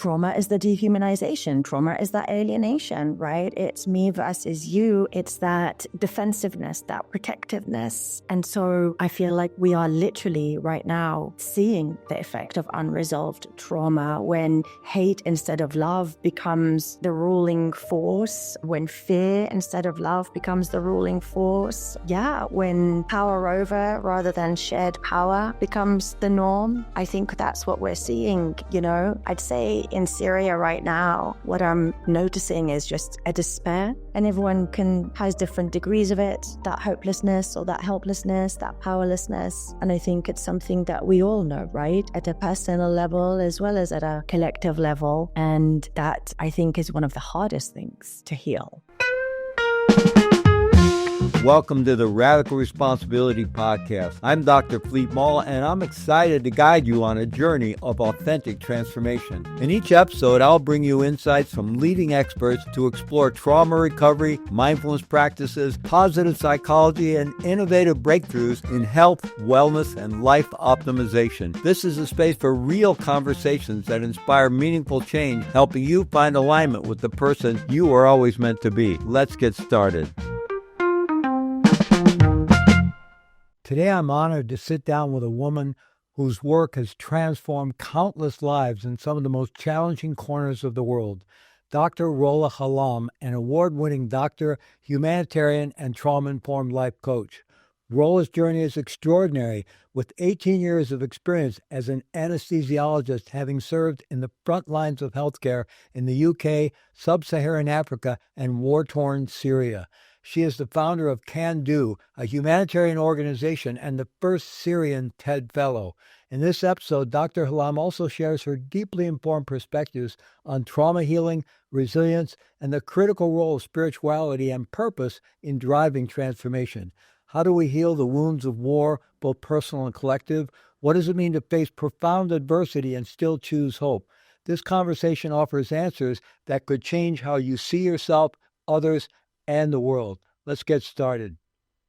trauma is the dehumanization. Trauma is that alienation, right? It's me versus you. It's that defensiveness, that protectiveness. And so I feel like we are literally right now seeing the effect of unresolved trauma when hate instead of love becomes the ruling force, when fear instead of love becomes the ruling force. Yeah, when power over rather than shared power becomes the norm. I think that's what we're seeing, I'd say in Syria right now, what I'm noticing is just a despair, and everyone has different degrees of it, that hopelessness or that helplessness, that powerlessness. And I think it's something that we all know, right? At a personal level as well as at a collective level. And that I think is one of the hardest things to heal. Welcome to the Radical Responsibility Podcast. I'm Dr. Fleet Mall, and I'm excited to guide you on a journey of authentic transformation. In each episode, I'll bring you insights from leading experts to explore trauma recovery, mindfulness practices, positive psychology, and innovative breakthroughs in health, wellness, and life optimization. This is a space for real conversations that inspire meaningful change, helping you find alignment with the person you were always meant to be. Let's get started. Today, I'm honored to sit down with a woman whose work has transformed countless lives in some of the most challenging corners of the world. Dr. Rola Hallam, an award-winning doctor, humanitarian, and trauma-informed life coach. Rola's journey is extraordinary, with 18 years of experience as an anesthesiologist, having served in the front lines of healthcare in the UK, sub-Saharan Africa, and war-torn Syria. She is the founder of Can Do, a humanitarian organization, and the first Syrian TED Fellow. In this episode, Dr. Hallam also shares her deeply informed perspectives on trauma healing, resilience, and the critical role of spirituality and purpose in driving transformation. How do we heal the wounds of war, both personal and collective? What does it mean to face profound adversity and still choose hope? This conversation offers answers that could change how you see yourself, others, and the world. Let's get started.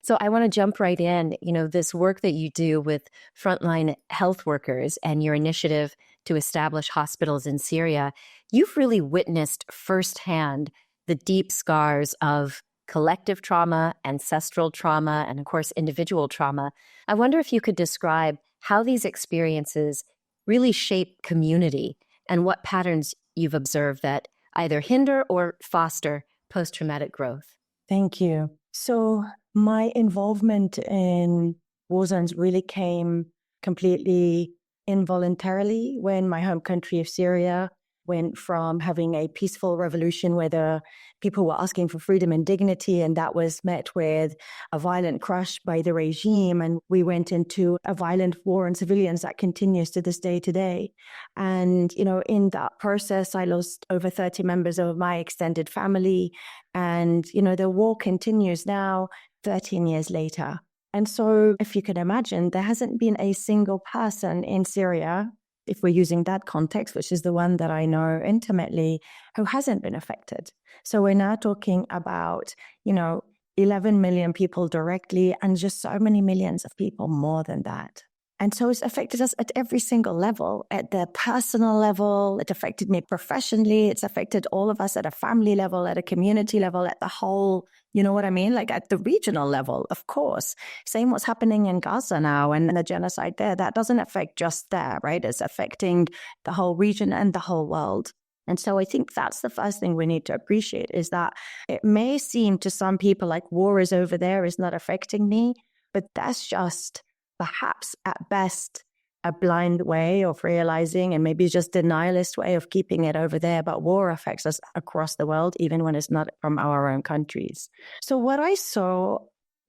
So I want to jump right in. This work that you do with frontline health workers and your initiative to establish hospitals in Syria, you've really witnessed firsthand the deep scars of collective trauma, ancestral trauma, and of course, individual trauma. I wonder if you could describe how these experiences really shape community and what patterns you've observed that either hinder or foster post-traumatic growth. Thank you. So my involvement in war zones really came completely involuntarily when my home country of Syria went from having a peaceful revolution where the people were asking for freedom and dignity, and that was met with a violent crush by the regime. And we went into a violent war on civilians that continues to this day today. And, in that process, I lost over 30 members of my extended family. And, the war continues now 13 years later. And so if you can imagine, there hasn't been a single person in Syria, if we're using that context, which is the one that I know intimately, who hasn't been affected. So we're now talking about, 11 million people directly and just so many millions of people more than that. And so it's affected us at every single level, at the personal level. It affected me professionally. It's affected all of us at a family level, at a community level, at the whole, you know what I mean? Like at the regional level, of course. Same what's happening in Gaza now and the genocide there. That doesn't affect just there, right? It's affecting the whole region and the whole world. And so I think that's the first thing we need to appreciate, is that it may seem to some people like war is over there, is not affecting me, but that's just perhaps at best a blind way of realizing, and maybe just denialist way of keeping it over there. But war affects us across the world, even when it's not from our own countries. So what I saw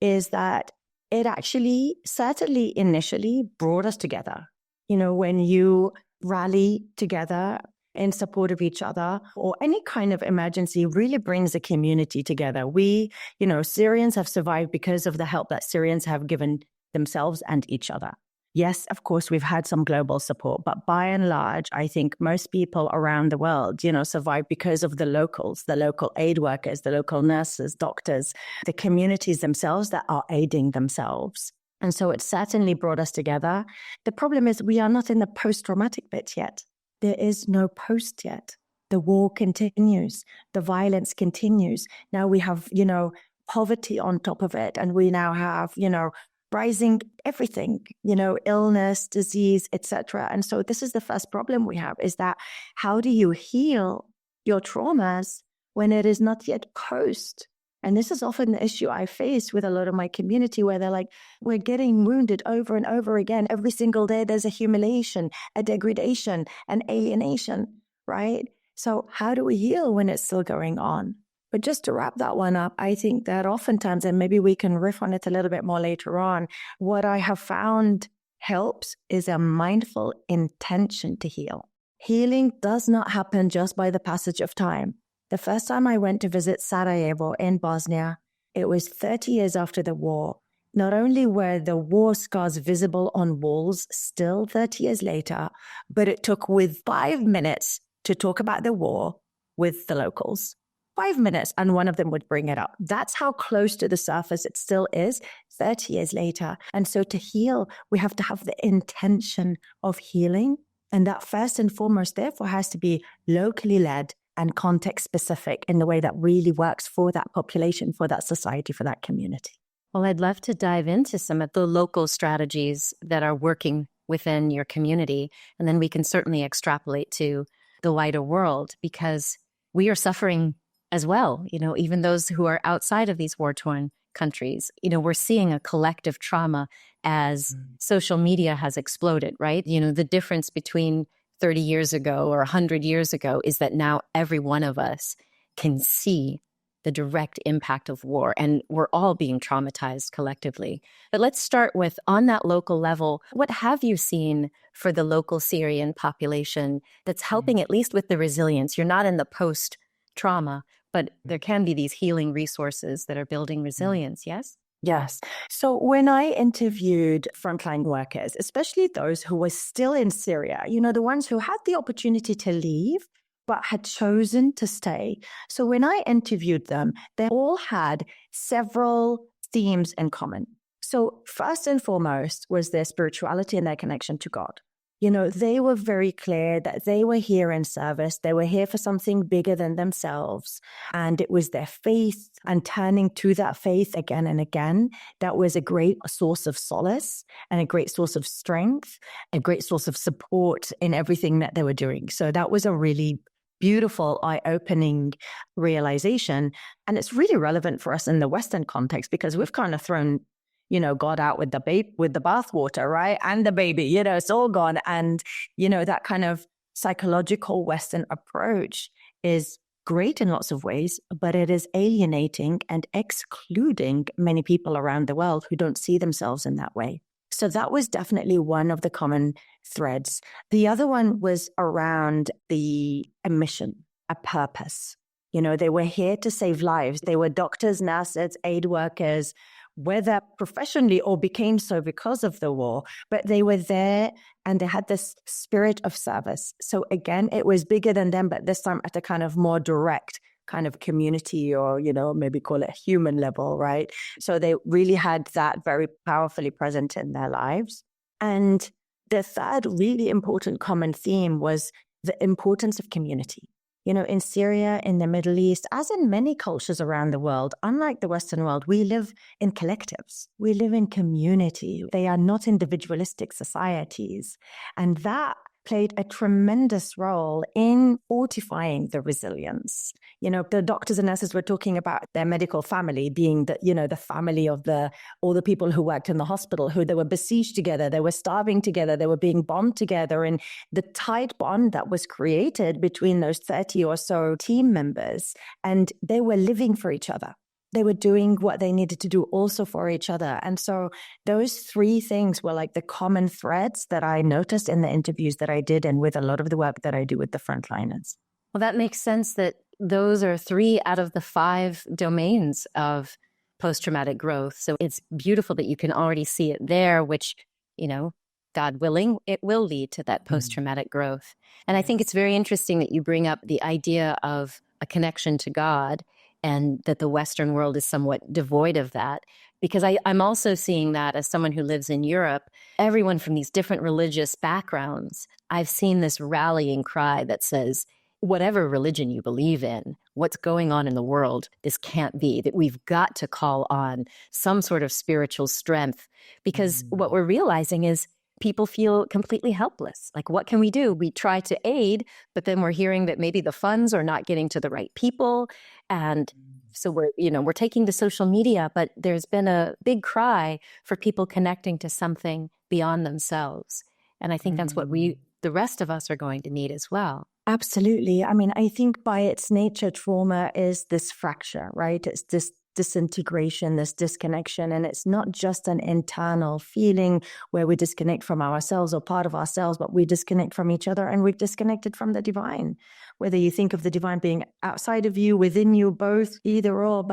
is that it actually certainly initially brought us together. When you rally together in support of each other, or any kind of emergency really brings a community together. We, Syrians have survived because of the help that Syrians have given themselves and each other. Yes, of course, we've had some global support, but by and large, I think most people around the world, survive because of the locals, the local aid workers, the local nurses, doctors, the communities themselves that are aiding themselves. And so it certainly brought us together. The problem is we are not in the post-traumatic bit yet. there is no post yet. The war continues. The violence continues. Now we have, poverty on top of it. And we now have, rising everything, illness, disease, etc. And so this is the first problem we have, is that how do you heal your traumas when it is not yet post? And this is often the issue I face with a lot of my community, where they're like, we're getting wounded over and over again. Every single day, there's a humiliation, a degradation, an alienation, right? So how do we heal when it's still going on? But just to wrap that one up, I think that oftentimes, and maybe we can riff on it a little bit more later on, what I have found helps is a mindful intention to heal. Healing does not happen just by the passage of time. The first time I went to visit Sarajevo in Bosnia, it was 30 years after the war. Not only were the war scars visible on walls still 30 years later, but it took with 5 minutes to talk about the war with the locals. 5 minutes, and one of them would bring it up. That's how close to the surface it still is 30 years later. And so to heal, we have to have the intention of healing. And that first and foremost, therefore, has to be locally led and context specific in the way that really works for that population, for that society, for that community. Well, I'd love to dive into some of the local strategies that are working within your community. And then we can certainly extrapolate to the wider world, because we are suffering as well. Even those who are outside of these war-torn countries, we're seeing a collective trauma as social media has exploded, right? The difference between 30 years ago or 100 years ago is that now every one of us can see the direct impact of war, and we're all being traumatized collectively. But let's start with, on that local level, what have you seen for the local Syrian population that's helping at least with the resilience? You're not in the post-trauma, but there can be these healing resources that are building resilience, yes? Yes. So when I interviewed frontline workers, especially those who were still in Syria, the ones who had the opportunity to leave, but had chosen to stay. So when I interviewed them, they all had several themes in common. So first and foremost was their spirituality and their connection to God. They were very clear that they were here in service. They were here for something bigger than themselves. And it was their faith and turning to that faith again and again. That was a great source of solace and a great source of strength, a great source of support in everything that they were doing. So that was a really beautiful, eye-opening realization. And it's really relevant for us in the Western context, because we've kind of thrown God out with the bathwater, right? And the baby, it's all gone. And, that kind of psychological Western approach is great in lots of ways, but it is alienating and excluding many people around the world who don't see themselves in that way. So that was definitely one of the common threads. The other one was around a mission, a purpose. They were here to save lives. They were doctors, nurses, aid workers, whether professionally or became so because of the war, but they were there and they had this spirit of service. So again, it was bigger than them, but this time at a kind of more direct kind of community, or, maybe call it human level, right? So they really had that very powerfully present in their lives. And the third really important common theme was the importance of community. In Syria, in the Middle East, as in many cultures around the world, unlike the Western world, we live in collectives. We live in community. They are not individualistic societies. And that played a tremendous role in fortifying the resilience. The doctors and nurses were talking about their medical family being the family of all the people who worked in the hospital, who they were besieged together, they were starving together, they were being bombed together. And the tight bond that was created between those 30 or so team members, and they were living for each other. They were doing what they needed to do also for each other. And so those three things were like the common threads that I noticed in the interviews that I did and with a lot of the work that I do with the frontliners. Well, that makes sense that those are 3 out of the 5 domains of post-traumatic growth. So it's beautiful that you can already see it there, which, God willing, it will lead to that post-traumatic growth. And I think it's very interesting that you bring up the idea of a connection to God, and that the Western world is somewhat devoid of that. Because I'm also seeing that as someone who lives in Europe, everyone from these different religious backgrounds, I've seen this rallying cry that says, whatever religion you believe in, what's going on in the world, this can't be, that we've got to call on some sort of spiritual strength. Because what we're realizing is people feel completely helpless. Like, what can we do? We try to aid, but then we're hearing that maybe the funds are not getting to the right people. And so we're taking to social media, but there's been a big cry for people connecting to something beyond themselves. And I think that's what the rest of us are going to need as well. Absolutely. I mean, I think by its nature, trauma is this fracture, right? It's this disintegration, this disconnection. And it's not just an internal feeling where we disconnect from ourselves or part of ourselves, but we disconnect from each other and we've disconnected from the divine. Whether you think of the divine being outside of you, within you, both, either or,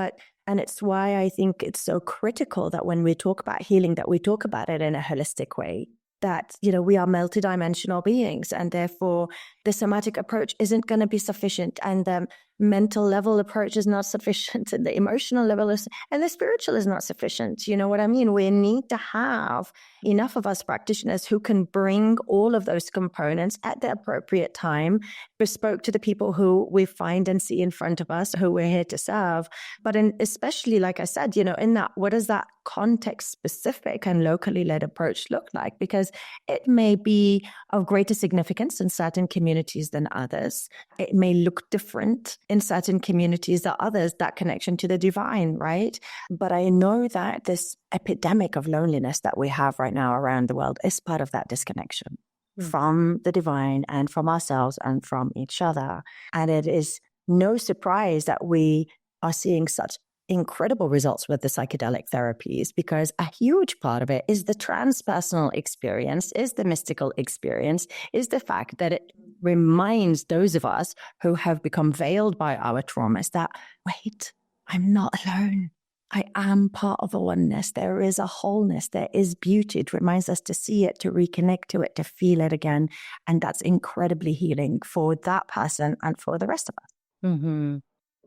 and it's why I think it's so critical that when we talk about healing, that we talk about it in a holistic way. That, we are multidimensional beings, and therefore the somatic approach isn't going to be sufficient, and the mental level approach is not sufficient, and the emotional level and the spiritual is not sufficient. You know what I mean? We need to have enough of us practitioners who can bring all of those components at the appropriate time, bespoke to the people who we find and see in front of us, who we're here to serve. But especially, like I said, in that, what does that context specific and locally led approach look like? Because it may be of greater significance in certain communities than others. It may look different in certain communities than others, that connection to the divine, right? But I know that this epidemic of loneliness that we have right now around the world is part of that disconnection from the divine and from ourselves and from each other. And it is no surprise that we are seeing such incredible results with the psychedelic therapies, because a huge part of it is the transpersonal experience, is the mystical experience, is the fact that it reminds those of us who have become veiled by our traumas that, wait, I'm not alone. I am part of a oneness. There is a wholeness. There is beauty. It reminds us to see it, to reconnect to it, to feel it again. And that's incredibly healing for that person and for the rest of us. Mm-hmm.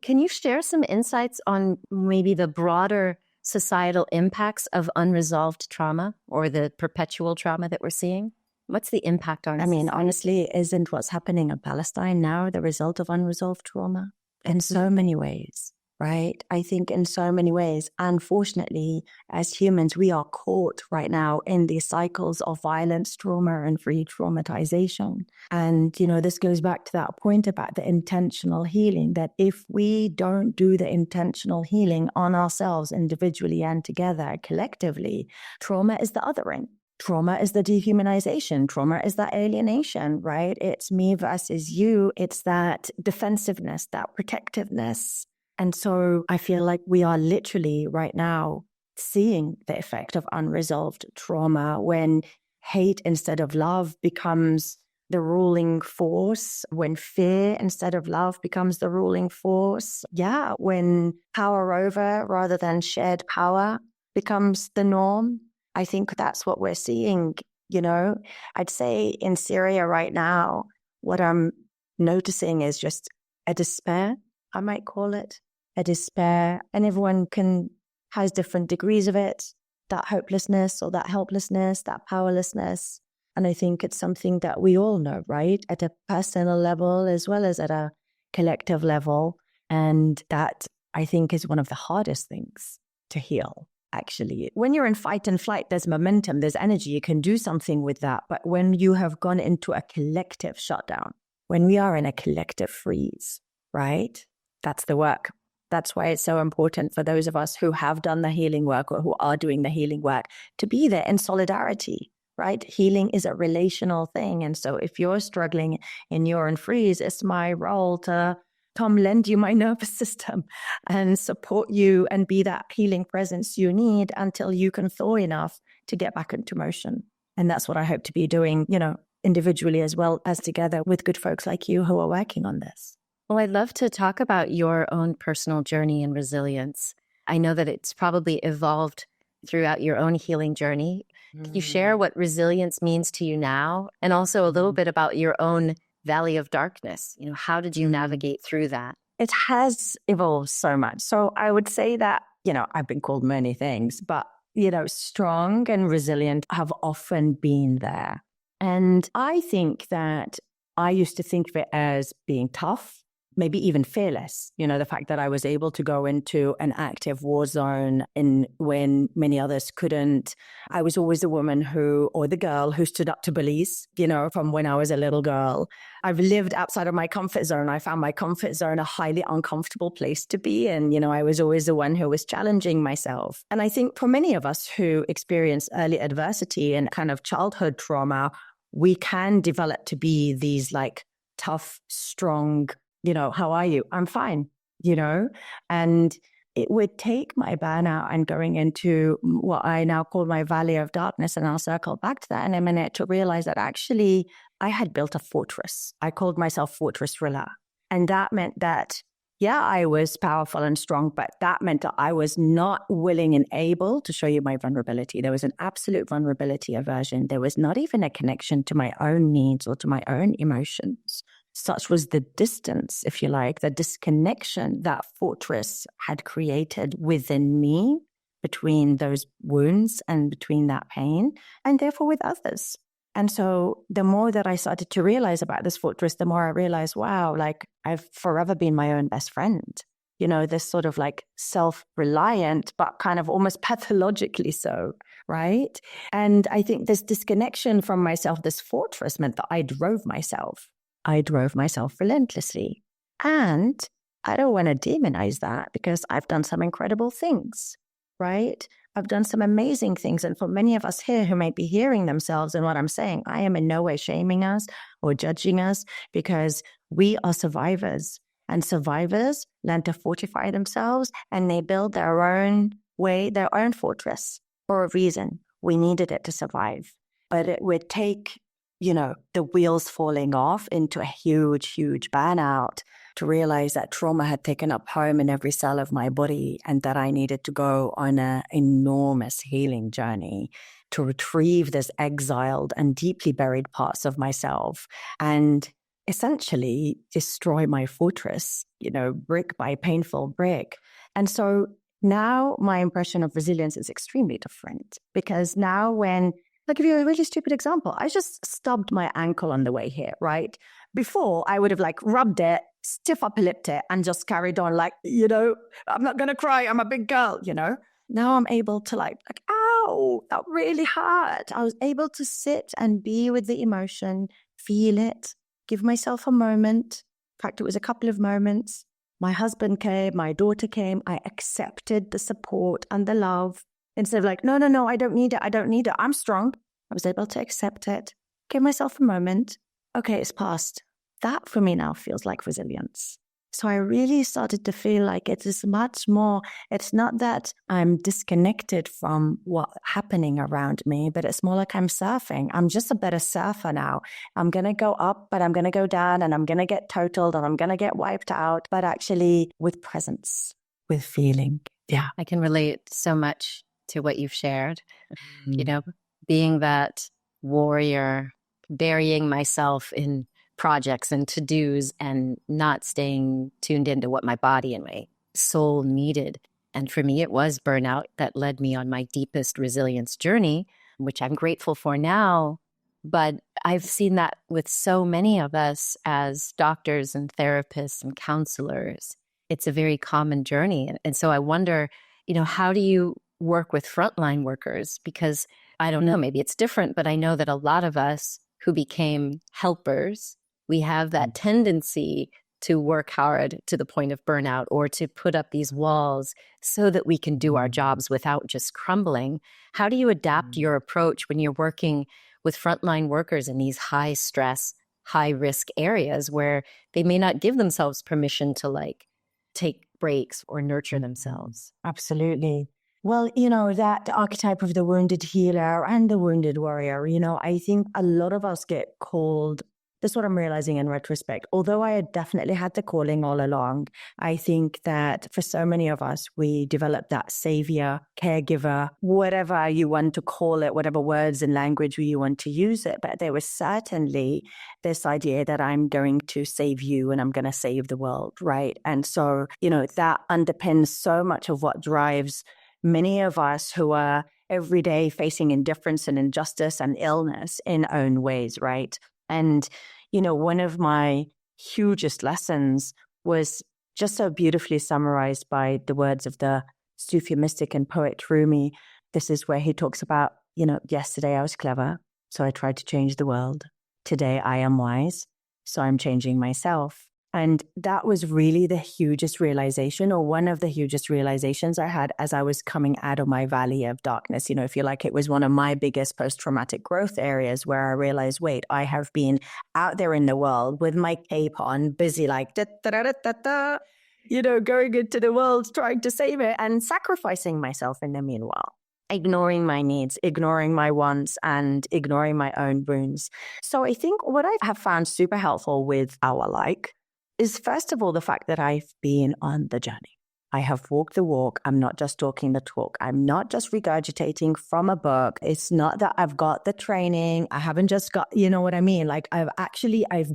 Can you share some insights on maybe the broader societal impacts of unresolved trauma or the perpetual trauma that we're seeing? What's the impact on society? Honestly, isn't what's happening in Palestine now the result of unresolved trauma? In so many ways, right? I think in so many ways. Unfortunately, as humans, we are caught right now in these cycles of violence, trauma, and re-traumatization. And, this goes back to that point about the intentional healing, that if we don't do the intentional healing on ourselves individually and together collectively, trauma is the othering. Trauma is the dehumanization. Trauma is that alienation, right? It's me versus you. It's that defensiveness, that protectiveness. And so I feel like we are literally right now seeing the effect of unresolved trauma when hate instead of love becomes the ruling force, when fear instead of love becomes the ruling force. Yeah, when power over rather than shared power becomes the norm. I think that's what we're seeing, I'd say in Syria right now, what I'm noticing is just a despair, I might call it, a despair. And everyone has different degrees of it, that hopelessness or that helplessness, that powerlessness. And I think it's something that we all know, right? At a personal level as well as at a collective level. And that, I think, is one of the hardest things to heal. Actually, when you're in fight and flight, there's momentum, there's energy, you can do something with that. But when you have gone into a collective shutdown, when we are in a collective freeze, right? That's the work. That's why it's so important for those of us who have done the healing work or who are doing the healing work to be there in solidarity, right? Healing is a relational thing. And so if you're struggling and you're in freeze, it's my role to lend you my nervous system and support you and be that healing presence you need until you can thaw enough to get back into motion. And that's what I hope to be doing, individually as well as together with good folks like you who are working on this. Well, I'd love to talk about your own personal journey and resilience. I know that it's probably evolved throughout your own healing journey. Can you share what resilience means to you now? And also a little bit about your own valley of darkness. How did you navigate through that? It has evolved so much. So I would say that I've been called many things, but, strong and resilient have often been there. And I think that I used to think of it as being tough, maybe even fearless. The fact that I was able to go into an active war zone when many others couldn't. I was always the woman or the girl who stood up to bullies, from when I was a little girl. I've lived outside of my comfort zone. I found my comfort zone a highly uncomfortable place to be. And, I was always the one who was challenging myself. And I think for many of us who experience early adversity and kind of childhood trauma, we can develop to be these like tough, strong, how are you? I'm fine, and it would take my burnout and going into what I now call my valley of darkness, and I'll circle back to that in a minute, to realize that actually I had built a fortress. I called myself Fortress Rola. And that meant that, I was powerful and strong, but that meant that I was not willing and able to show you my vulnerability. There was an absolute vulnerability aversion. There was not even a connection to my own needs or to my own emotions. Such was the distance, if you like, the disconnection that fortress had created within me between those wounds and between that pain, and therefore with others. And so the more that I started to realize about this fortress, the more I realized, wow, like I've forever been my own best friend. This sort of like self-reliant, but kind of almost pathologically so, right? And I think this disconnection from myself, this fortress, meant that I drove myself relentlessly. And I don't want to demonize that, because I've done some incredible things, right? I've done some amazing things. And for many of us here who might be hearing themselves in what I'm saying, I am in no way shaming us or judging us, because we are survivors. And survivors learn to fortify themselves, and they build their own way, their own fortress for a reason. We needed it to survive. But it would take the wheels falling off into a huge, huge burnout to realize that trauma had taken up home in every cell of my body, and that I needed to go on an enormous healing journey to retrieve this exiled and deeply buried parts of myself and essentially destroy my fortress, brick by painful brick. And so now my impression of resilience is extremely different, because now I'll give you a really stupid example. I just stubbed my ankle on the way here, right? Before, I would have rubbed it, stiff upper lipped it, and just carried on I'm not going to cry. I'm a big girl, Now I'm able to ow, that really hurt. I was able to sit and be with the emotion, feel it, give myself a moment. In fact, it was a couple of moments. My husband came, my daughter came. I accepted the support and the love. Instead of no, I don't need it. I'm strong. I was able to accept it, give myself a moment. Okay, it's passed. That for me now feels like resilience. So I really started to feel like it is much more, it's not that I'm disconnected from what's happening around me, but it's more like I'm surfing. I'm just a better surfer now. I'm going to go up, but I'm going to go down, and I'm going to get totaled, and I'm going to get wiped out, but actually with presence, with feeling. Yeah. I can relate so much to what you've shared, being that warrior, burying myself in projects and to-dos and not staying tuned into what my body and my soul needed. And for me, it was burnout that led me on my deepest resilience journey, which I'm grateful for now. But I've seen that with so many of us as doctors and therapists and counselors. It's a very common journey. And so I wonder, how do you work with frontline workers? Because I don't know, maybe it's different, but I know that a lot of us who became helpers, we have that tendency to work hard to the point of burnout, or to put up these walls so that we can do our jobs without just crumbling. How do you adapt your approach when you're working with frontline workers in these high stress, high risk areas where they may not give themselves permission to take breaks or nurture themselves? Absolutely. Well, that archetype of the wounded healer and the wounded warrior, I think a lot of us get called That's what I'm realizing in retrospect. Although I had definitely had the calling all along, I think that for so many of us, we develop that savior, caregiver, whatever you want to call it, whatever words and language you want to use it. But there was certainly this idea that I'm going to save you and I'm going to save the world, right? And so, that underpins so much of what drives many of us who are every day facing indifference and injustice and illness in own ways, right? And, one of my hugest lessons was just so beautifully summarized by the words of the Sufi mystic and poet Rumi. This is where he talks about, yesterday I was clever, so I tried to change the world. Today I am wise, so I'm changing myself. And that was really the hugest realization, or one of the hugest realizations I had as I was coming out of my valley of darkness. I feel like it was one of my biggest post-traumatic growth areas where I realized, wait, I have been out there in the world with my cape on, busy like, going into the world, trying to save it and sacrificing myself in the meanwhile. Ignoring my needs, ignoring my wants, and ignoring my own wounds. So I think what I have found super helpful with Our Like is, first of all, the fact that I've been on the journey. I have walked the walk. I'm not just talking the talk. I'm not just regurgitating from a book. It's not that I've got the training. I haven't just got, you know what I mean? Like I've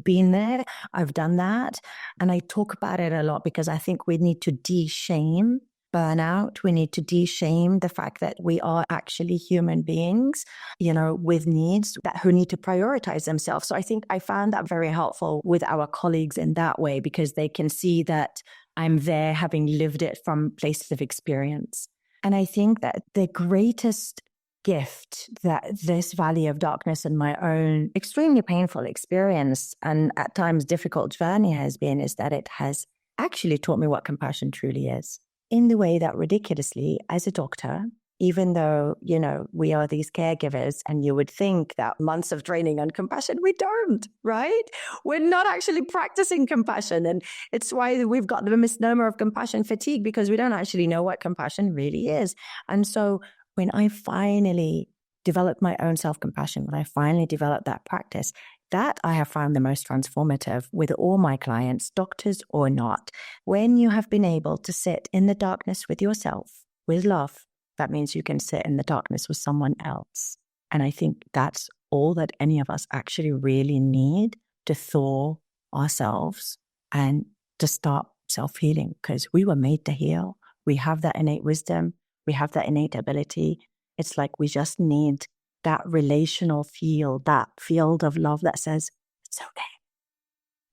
been there. I've done that. And I talk about it a lot because I think we need to de-shame burnout. We need to de-shame the fact that we are actually human beings, with needs who need to prioritize themselves. So I think I found that very helpful with our colleagues in that way, because they can see that I'm there having lived it from places of experience. And I think that the greatest gift that this valley of darkness and my own extremely painful experience and at times difficult journey has been is that it has actually taught me what compassion truly is. In the way that ridiculously, as a doctor, even though, we are these caregivers and you would think that months of training on compassion, we don't, right? We're not actually practicing compassion. And it's why we've got the misnomer of compassion fatigue, because we don't actually know what compassion really is. And so when I finally developed my own self-compassion, when I finally developed that practice, that I have found the most transformative with all my clients, doctors or not. When you have been able to sit in the darkness with yourself, with love, that means you can sit in the darkness with someone else. And I think that's all that any of us actually really need to thaw ourselves and to start self-healing, because we were made to heal. We have that innate wisdom. We have that innate ability. It's like we just need that relational field, that field of love that says, it's okay.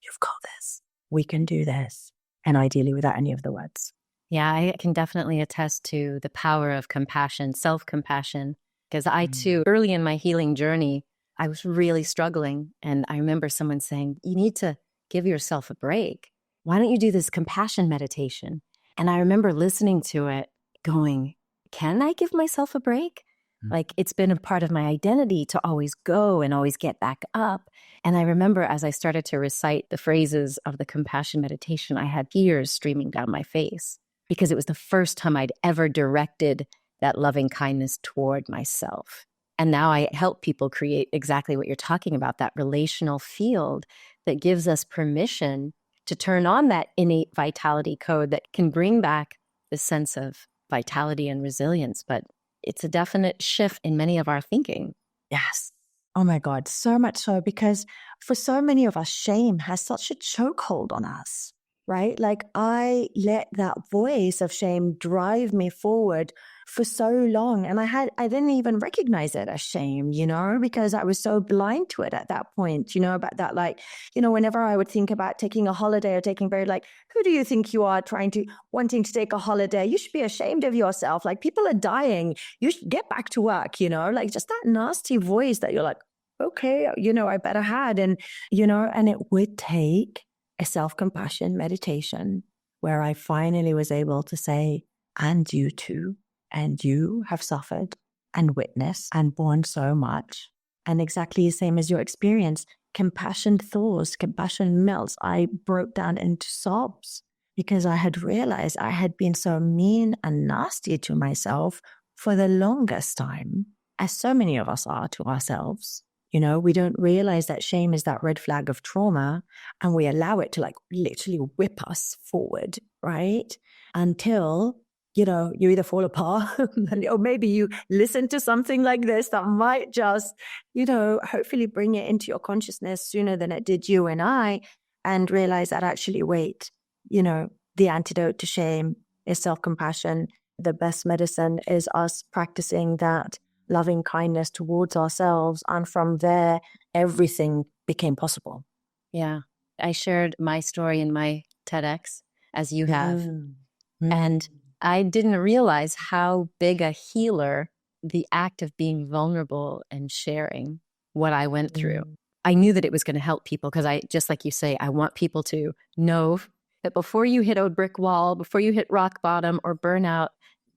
You've got this. We can do this. And ideally without any of the words. Yeah, I can definitely attest to the power of compassion, self-compassion, because I too, early in my healing journey, I was really struggling. And I remember someone saying, you need to give yourself a break. Why don't you do this compassion meditation? And I remember listening to it going, can I give myself a break? Like, it's been a part of my identity to always go and always get back up. And I remember as I started to recite the phrases of the compassion meditation, I had tears streaming down my face, because it was the first time I'd ever directed that loving kindness toward myself. And now I help people create exactly what you're talking about, that relational field that gives us permission to turn on that innate vitality code that can bring back the sense of vitality and resilience. But it's a definite shift in many of our thinking. Yes. Oh my God. So much so, because for so many of us, shame has such a chokehold on us, right? Like I let that voice of shame drive me forward for so long. And I didn't even recognize it as shame, because I was so blind to it at that point, about that, like, whenever I would think about taking a holiday or taking who do you think you are wanting to take a holiday? You should be ashamed of yourself. Like, people are dying. You should get back to work, like just that nasty voice that you're like, okay, I better had. And, and it would take a self-compassion meditation where I finally was able to say, and you too. And you have suffered and witnessed and borne so much. And exactly the same as your experience, compassion thaws, compassion melts. I broke down into sobs because I had realized I had been so mean and nasty to myself for the longest time, as so many of us are to ourselves, We don't realize that shame is that red flag of trauma, and we allow it to like literally whip us forward, right? Until, you either fall apart or maybe you listen to something like this that might just, hopefully bring it into your consciousness sooner than it did you and I, and realize that actually, wait, the antidote to shame is self-compassion. The best medicine is us practicing that loving kindness towards ourselves. And from there, everything became possible. Yeah. I shared my story in my TEDx, as you have. And I didn't realize how big a healer the act of being vulnerable and sharing what I went through. I knew that it was going to help people because just like you say, I want people to know that before you hit a brick wall, before you hit rock bottom or burnout,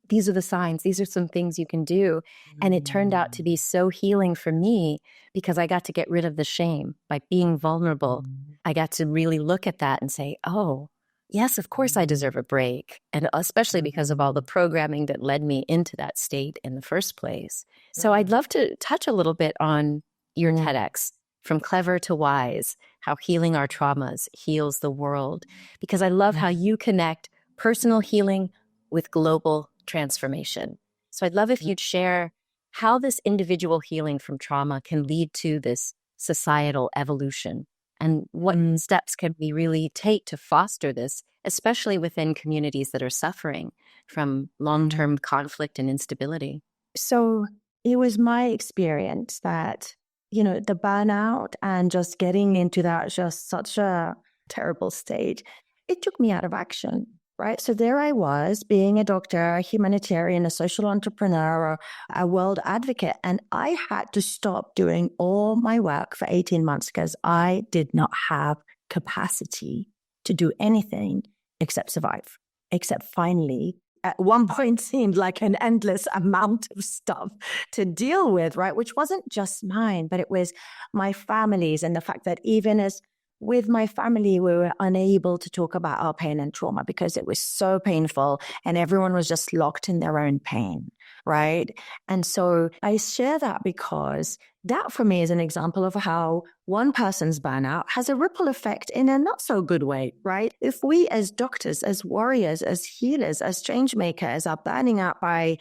these are the signs. These are some things you can do. And it turned out to be so healing for me because I got to get rid of the shame by being vulnerable. I got to really look at that and say, oh, yes, of course I deserve a break. And especially because of all the programming that led me into that state in the first place. So I'd love to touch a little bit on your TEDx, From Clever to Wise, how healing our traumas heals the world. Because I love how you connect personal healing with global transformation. So I'd love if you'd share how this individual healing from trauma can lead to this societal evolution and what steps can we really take to foster this, especially within communities that are suffering from long-term conflict and instability. So it was my experience that, the burnout and just getting into that just such a terrible state, it took me out of action. Right. So there I was being a doctor, a humanitarian, a social entrepreneur, a world advocate. And I had to stop doing all my work for 18 months because I did not have capacity to do anything except survive, except finally at one point seemed like an endless amount of stuff to deal with, right? Which wasn't just mine, but it was my family's, and the fact that even as with my family, we were unable to talk about our pain and trauma because it was so painful and everyone was just locked in their own pain, right? And so I share that because that for me is an example of how one person's burnout has a ripple effect in a not so good way, right? If we as doctors, as warriors, as healers, as changemakers are burning out by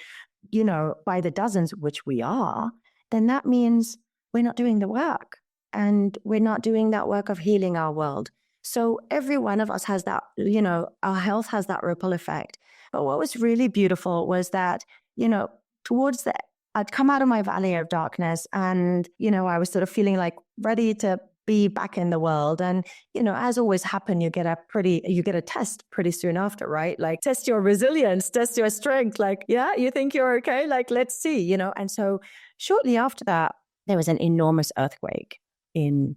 the dozens, which we are, then that means we're not doing the work. And we're not doing that work of healing our world. So every one of us has that, our health has that ripple effect. But what was really beautiful was that, I'd come out of my valley of darkness and, I was sort of feeling like ready to be back in the world. And, as always happen, you get a test pretty soon after, right? Like test your resilience, test your strength. Like, yeah, you think you're okay? Like, let's see, And so shortly after that, there was an enormous earthquake in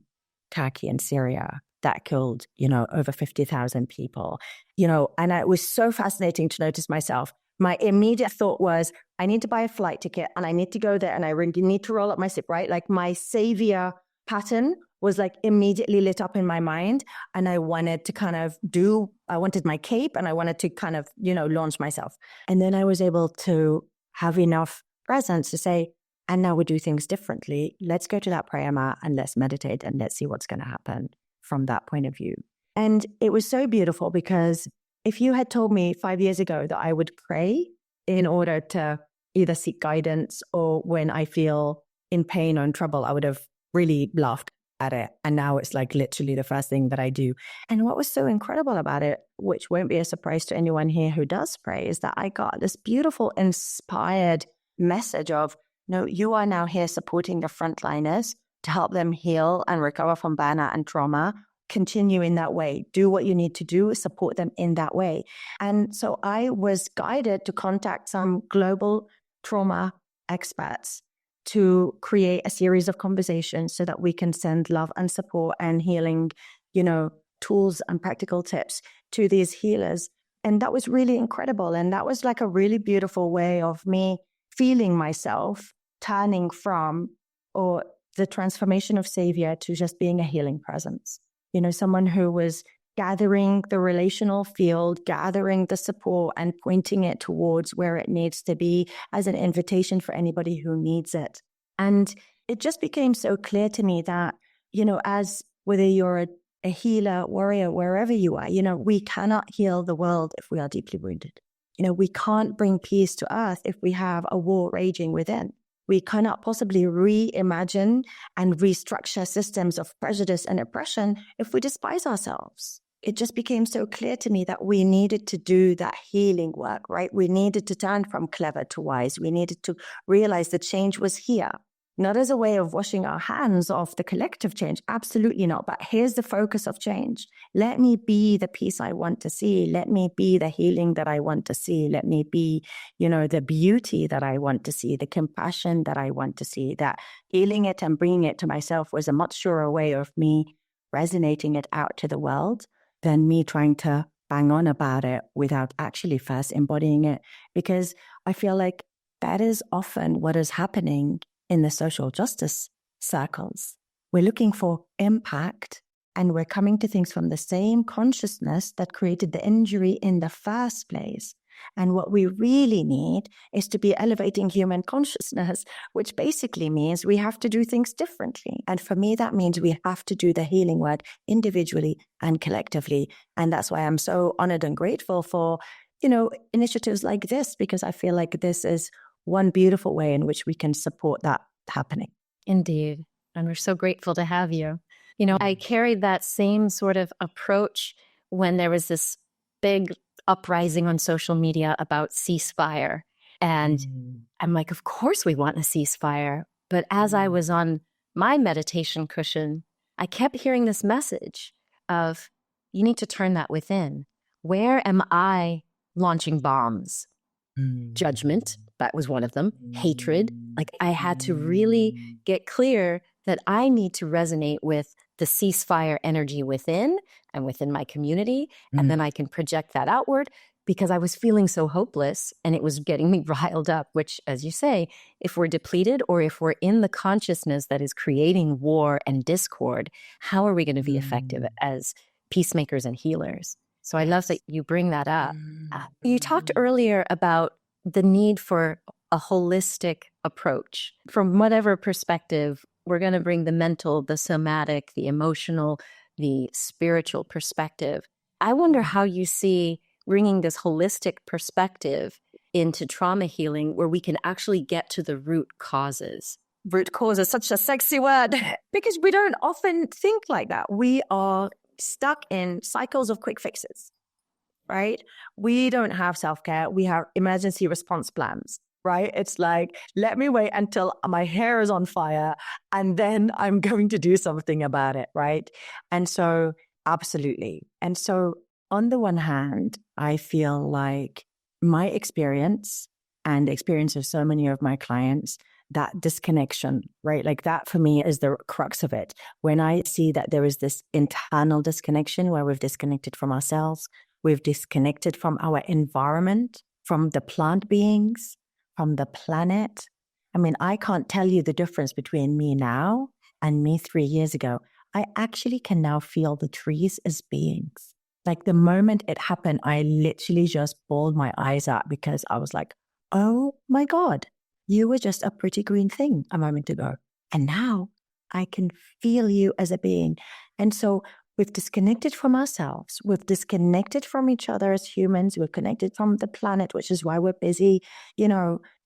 Turkey and Syria that killed, over 50,000 people, and it was so fascinating to notice myself. My immediate thought was, I need to buy a flight ticket and I need to go there and I really need to roll up my sleeve, right? Like my savior pattern was like immediately lit up in my mind. And I wanted to I wanted my cape and I wanted to kind of, launch myself. And then I was able to have enough presence to say, and now we do things differently. Let's go to that prayer mat and let's meditate and let's see what's going to happen from that point of view. And it was so beautiful because if you had told me 5 years ago that I would pray in order to either seek guidance or when I feel in pain or in trouble, I would have really laughed at it. And now it's like literally the first thing that I do. And what was so incredible about it, which won't be a surprise to anyone here who does pray, is that I got this beautiful, inspired message of, no, you are now here supporting the frontliners to help them heal and recover from burnout and trauma. Continue in that way. Do what you need to do, support them in that way. And so I was guided to contact some global trauma experts to create a series of conversations so that we can send love and support and healing, tools and practical tips to these healers. And that was really incredible. And that was like a really beautiful way of me feeling myself turning from or the transformation of savior to just being a healing presence. Someone who was gathering the relational field, gathering the support and pointing it towards where it needs to be as an invitation for anybody who needs it. And it just became so clear to me that, as whether you're a healer, warrior, wherever you are, we cannot heal the world if we are deeply wounded. We can't bring peace to earth if we have a war raging within. We cannot possibly reimagine and restructure systems of prejudice and oppression if we despise ourselves. It just became so clear to me that we needed to do that healing work, right? We needed to turn from clever to wise. We needed to realize the change was here. Not as a way of washing our hands off the collective change, absolutely not. But here's the focus of change. Let me be the peace I want to see. Let me be the healing that I want to see. Let me be, the beauty that I want to see, the compassion that I want to see. That healing it and bringing it to myself was a much surer way of me resonating it out to the world than me trying to bang on about it without actually first embodying it. Because I feel like that is often what is happening in the social justice circles. We're looking for impact, and we're coming to things from the same consciousness that created the injury in the first place. And what we really need is to be elevating human consciousness, which basically means we have to do things differently. And for me, that means we have to do the healing work individually and collectively. And that's why I'm so honored and grateful for, initiatives like this, because I feel like this is one beautiful way in which we can support that happening. Indeed. And we're so grateful to have you. I carried that same sort of approach when there was this big uprising on social media about ceasefire. And I'm like, of course we want a ceasefire. But as I was on my meditation cushion, I kept hearing this message of, you need to turn that within. Where am I launching bombs? Judgment, that was one of them. Hatred. Like, I had to really get clear that I need to resonate with the ceasefire energy within and within my community. And then I can project that outward, because I was feeling so hopeless and it was getting me riled up, which, as you say, if we're depleted or if we're in the consciousness that is creating war and discord, how are we going to be effective as peacemakers and healers? So I love that you bring that up. You talked earlier about the need for a holistic approach. From whatever perspective, we're going to bring the mental, the somatic, the emotional, the spiritual perspective. I wonder how you see bringing this holistic perspective into trauma healing, where we can actually get to the root causes. Root cause is such a sexy word because we don't often think like that. We are stuck in cycles of quick fixes, right? We don't have self-care. We have emergency response plans, right? It's like, let me wait until my hair is on fire and then I'm going to do something about it, right? And so, absolutely. And so, on the one hand, I feel like my experience and the experience of so many of my clients, that disconnection, right? Like, that for me is the crux of it. When I see that there is this internal disconnection where we've disconnected from ourselves, we've disconnected from our environment, from the plant beings, from the planet. I mean, I can't tell you the difference between me now and me 3 years ago. I actually can now feel the trees as beings. Like, the moment it happened, I literally just bawled my eyes out because I was like, oh my God, you were just a pretty green thing a moment ago. And now I can feel you as a being. And so we've disconnected from ourselves. We've disconnected from each other as humans. We're connected from the planet, which is why we're busy,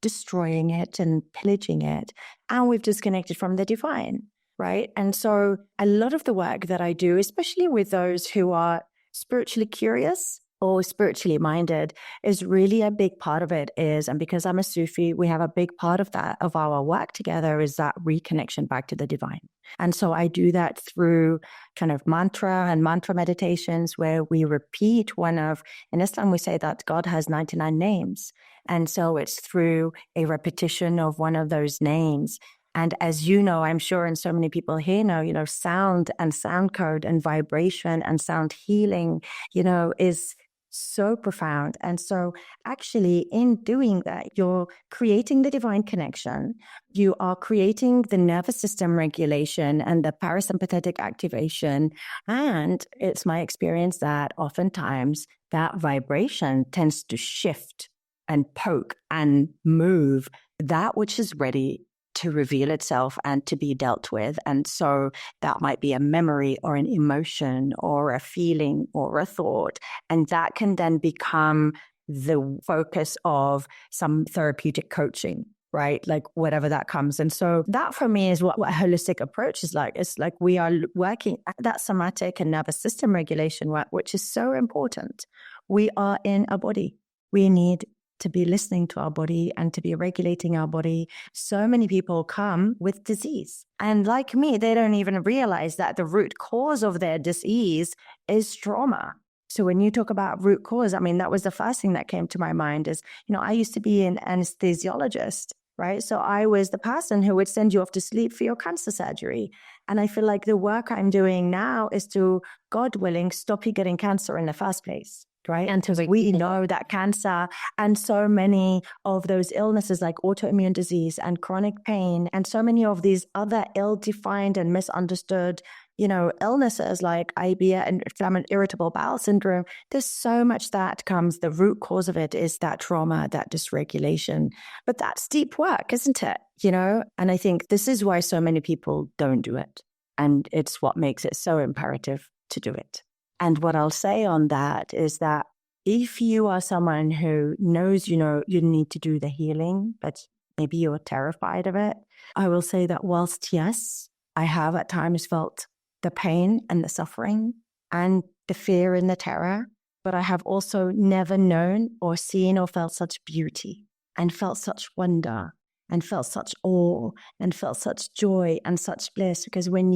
destroying it and pillaging it. And we've disconnected from the divine, right? And so a lot of the work that I do, especially with those who are spiritually curious or spiritually minded, is really a big part of it is, and because I'm a Sufi, we have a big part of that, of our work together, is that reconnection back to the divine. And so I do that through kind of mantra and mantra meditations where we repeat in Islam, we say that God has 99 names. And so it's through a repetition of one of those names. And as you know, I'm sure, and so many people here know, sound and sound code and vibration and sound healing, is so profound. And so actually in doing that, you're creating the divine connection. You are creating the nervous system regulation and the parasympathetic activation. And it's my experience that oftentimes that vibration tends to shift and poke and move that which is ready to reveal itself and to be dealt with. And so that might be a memory or an emotion or a feeling or a thought. And that can then become the focus of some therapeutic coaching, right? Like whatever that comes. And so that for me is what a holistic approach is like. It's like we are working at that somatic and nervous system regulation work, which is so important. We are in a body. We need to be listening to our body and to be regulating our body. So many people come with disease. And like me, they don't even realize that the root cause of their disease is trauma. So when you talk about root cause, I mean, that was the first thing that came to my mind is, I used to be an anesthesiologist, right? So I was the person who would send you off to sleep for your cancer surgery. And I feel like the work I'm doing now is to, God willing, stop you getting cancer in the first place. Right. And because we know that cancer and so many of those illnesses like autoimmune disease and chronic pain and so many of these other ill-defined and misunderstood, illnesses like IBS and irritable bowel syndrome, there's so much that comes. The root cause of it is that trauma, that dysregulation. But that's deep work, isn't it? And I think this is why so many people don't do it. And it's what makes it so imperative to do it. And what I'll say on that is that if you are someone who knows, you need to do the healing, but maybe you're terrified of it, I will say that whilst, yes, I have at times felt the pain and the suffering and the fear and the terror, but I have also never known or seen or felt such beauty and felt such wonder and felt such awe and felt such joy and such bliss. Because when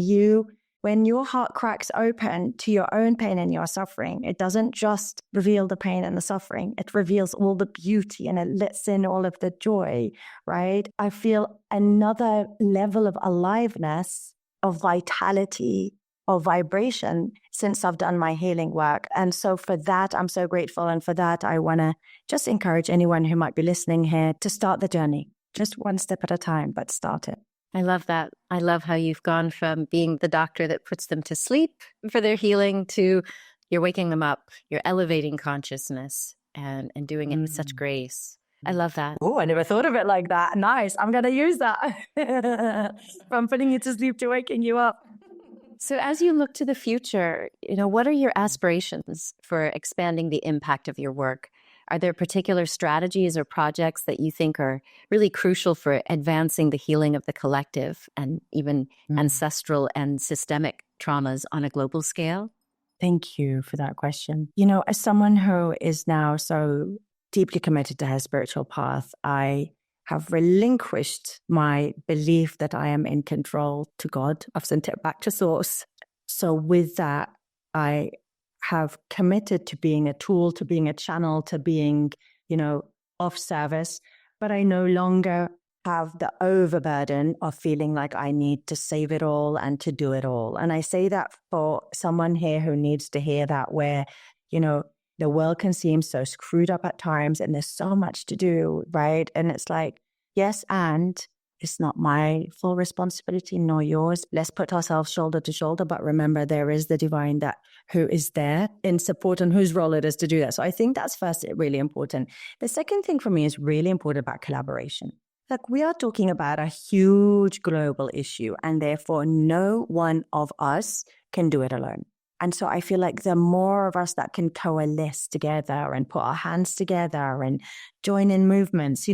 your heart cracks open to your own pain and your suffering, it doesn't just reveal the pain and the suffering. It reveals all the beauty and it lets in all of the joy, right? I feel another level of aliveness, of vitality, of vibration since I've done my healing work. And so for that, I'm so grateful. And for that, I want to just encourage anyone who might be listening here to start the journey, just one step at a time, but start it. I love that. I love how you've gone from being the doctor that puts them to sleep for their healing to you're waking them up, you're elevating consciousness and doing it with such grace. I love that. Oh, I never thought of it like that. Nice. I'm going to use that. From putting you to sleep to waking you up. So as you look to the future, what are your aspirations for expanding the impact of your work? Are there particular strategies or projects that you think are really crucial for advancing the healing of the collective and even ancestral and systemic traumas on a global scale? Thank you for that question. As someone who is now so deeply committed to her spiritual path, I have relinquished my belief that I am in control to God. I've sent it back to source. So with that, I have committed to being a tool, to being a channel, to being, of service. But I no longer have the overburden of feeling like I need to save it all and to do it all. And I say that for someone here who needs to hear that, where, the world can seem so screwed up at times and there's so much to do, right? And it's like, yes, and it's not my full responsibility nor yours. Let's put ourselves shoulder to shoulder, but remember there is the divine who is there in support and whose role it is to do that. So I think that's first really important. The second thing for me is really important about collaboration. Like we are talking about a huge global issue and therefore no one of us can do it alone. And so I feel like the more of us that can coalesce together and put our hands together and join in movements,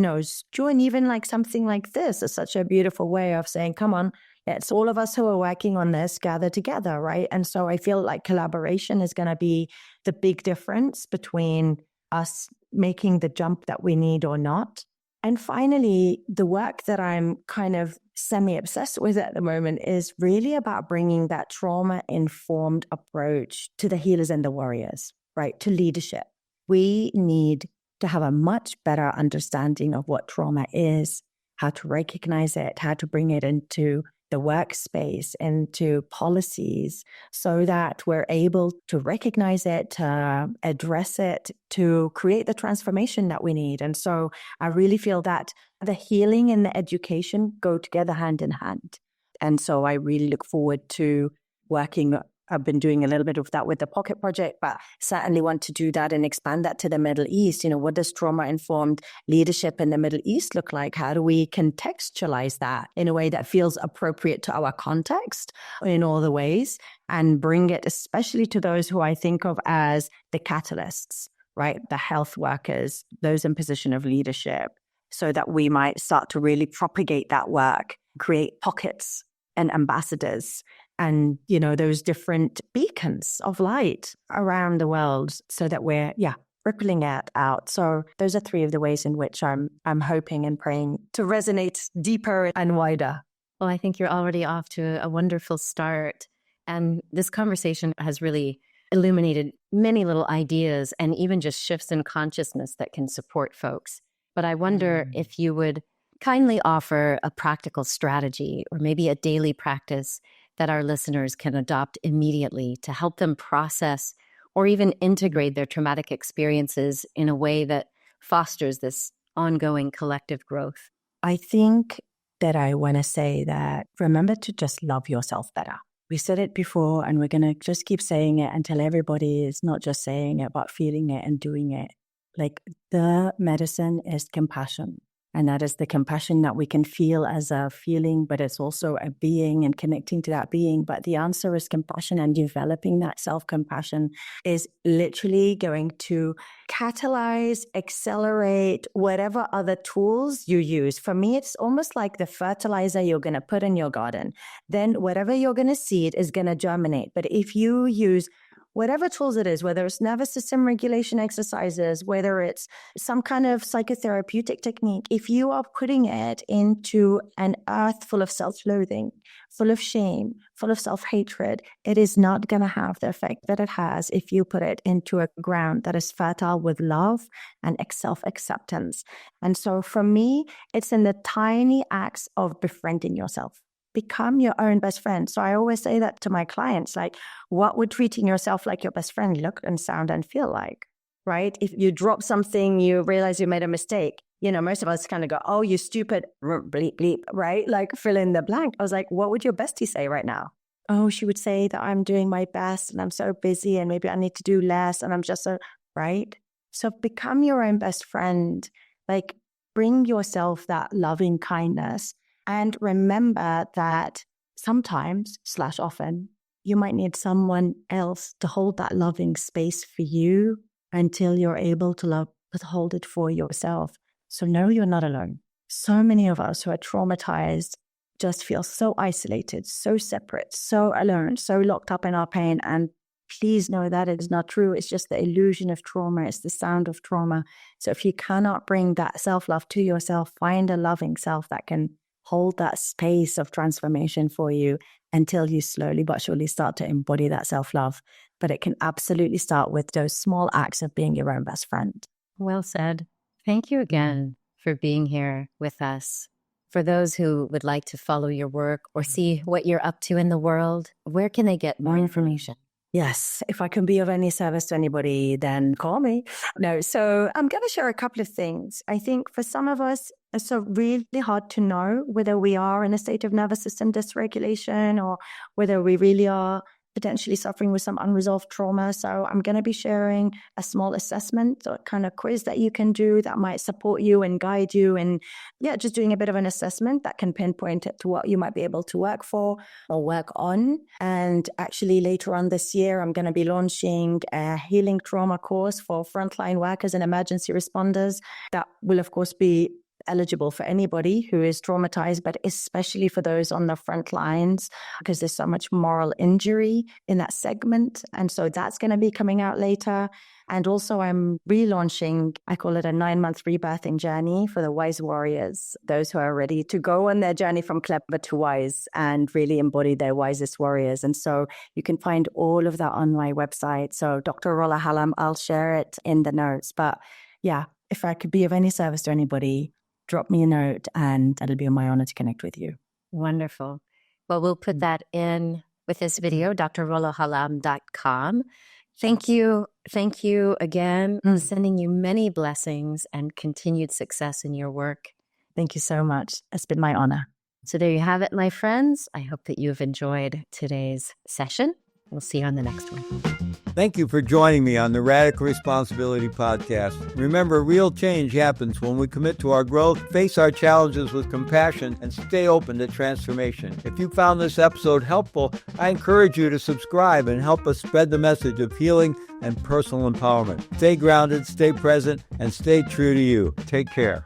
join even like something like this is such a beautiful way of saying, come on, it's all of us who are working on this, gather together, right? And so I feel like collaboration is going to be the big difference between us making the jump that we need or not. And finally, the work that I'm kind of semi-obsessed with at the moment is really about bringing that trauma-informed approach to the healers and the warriors, right? To leadership. We need to have a much better understanding of what trauma is, how to recognize it, how to bring it into the workspace, into policies, so that we're able to recognize it, to address it, to create the transformation that we need. And so I really feel that the healing and the education go together hand in hand. And so I really look forward to working I've been doing a little bit of that with the Pocket Project, but certainly want to do that and expand that to the Middle East. What does trauma-informed leadership in the Middle East look like? How do we contextualize that in a way that feels appropriate to our context in all the ways, and bring it especially to those who I think of as the catalysts, right? The health workers, those in position of leadership, so that we might start to really propagate that work, create pockets and ambassadors and, those different beacons of light around the world, so that we're, rippling it out. So those are three of the ways in which I'm hoping and praying to resonate deeper and wider. Well, I think you're already off to a wonderful start. And this conversation has really illuminated many little ideas and even just shifts in consciousness that can support folks. But I wonder if you would kindly offer a practical strategy or maybe a daily practice that our listeners can adopt immediately to help them process or even integrate their traumatic experiences in a way that fosters this ongoing collective growth. I think that I want to say that remember to just love yourself better. We said it before, and we're going to just keep saying it until everybody is not just saying it, but feeling it and doing it. Like, the medicine is compassion. And that is the compassion that we can feel as a feeling, but it's also a being and connecting to that being. But the answer is compassion, and developing that self-compassion is literally going to catalyze, accelerate whatever other tools you use. For me, it's almost like the fertilizer you're going to put in your garden. Then whatever you're going to seed is going to germinate. But if you use whatever tools it is, whether it's nervous system regulation exercises, whether it's some kind of psychotherapeutic technique, if you are putting it into an earth full of self-loathing, full of shame, full of self-hatred, it is not going to have the effect that it has if you put it into a ground that is fertile with love and self-acceptance. And so for me, it's in the tiny acts of befriending yourself. Become your own best friend. So I always say that to my clients, like, what would treating yourself like your best friend look and sound and feel like, right? If you drop something, you realize you made a mistake. Most of us kind of go, oh, you stupid, bleep, bleep, right? Like, fill in the blank. I was like, what would your bestie say right now? Oh, she would say that I'm doing my best and I'm so busy and maybe I need to do less and I'm just so, right? So become your own best friend. Like, bring yourself that loving kindness. And remember that sometimes, /often, you might need someone else to hold that loving space for you until you're able to hold it for yourself. So no, you're not alone. So many of us who are traumatized just feel so isolated, so separate, so alone, so locked up in our pain. And please know that it is not true. It's just the illusion of trauma. It's the sound of trauma. So if you cannot bring that self-love to yourself, find a loving self that can hold that space of transformation for you until you slowly but surely start to embody that self-love. But it can absolutely start with those small acts of being your own best friend. Well said. Thank you again for being here with us. For those who would like to follow your work or see what you're up to in the world, where can they get more information? Yes, if I can be of any service to anybody, then call me. No, so I'm going to share a couple of things. I think for some of us, it's so really hard to know whether we are in a state of nervous system dysregulation or whether we really are potentially suffering with some unresolved trauma. So I'm going to be sharing a small assessment or kind of quiz that you can do that might support you and guide you. And just doing a bit of an assessment that can pinpoint it to what you might be able to work for or work on. And actually later on this year, I'm going to be launching a healing trauma course for frontline workers and emergency responders that will, of course, be eligible for anybody who is traumatized, but especially for those on the front lines, because there's so much moral injury in that segment. And so that's going to be coming out later. And also I'm relaunching, I call it a 9-month rebirthing journey for the wise warriors, those who are ready to go on their journey from clever to wise and really embody their wisest warriors. And so you can find all of that on my website. So Dr. Rola Hallam, I'll share it in the notes. But if I could be of any service to anybody, drop me a note and it'll be my honor to connect with you. Wonderful. Well, we'll put that in with this video, drrolahallam.com. Thank you. Thank you again. Sending you many blessings and continued success in your work. Thank you so much. It's been my honor. So there you have it, my friends. I hope that you've enjoyed today's session. We'll see you on the next one. Thank you for joining me on the Radical Responsibility Podcast. Remember, real change happens when we commit to our growth, face our challenges with compassion, and stay open to transformation. If you found this episode helpful, I encourage you to subscribe and help us spread the message of healing and personal empowerment. Stay grounded, stay present, and stay true to you. Take care.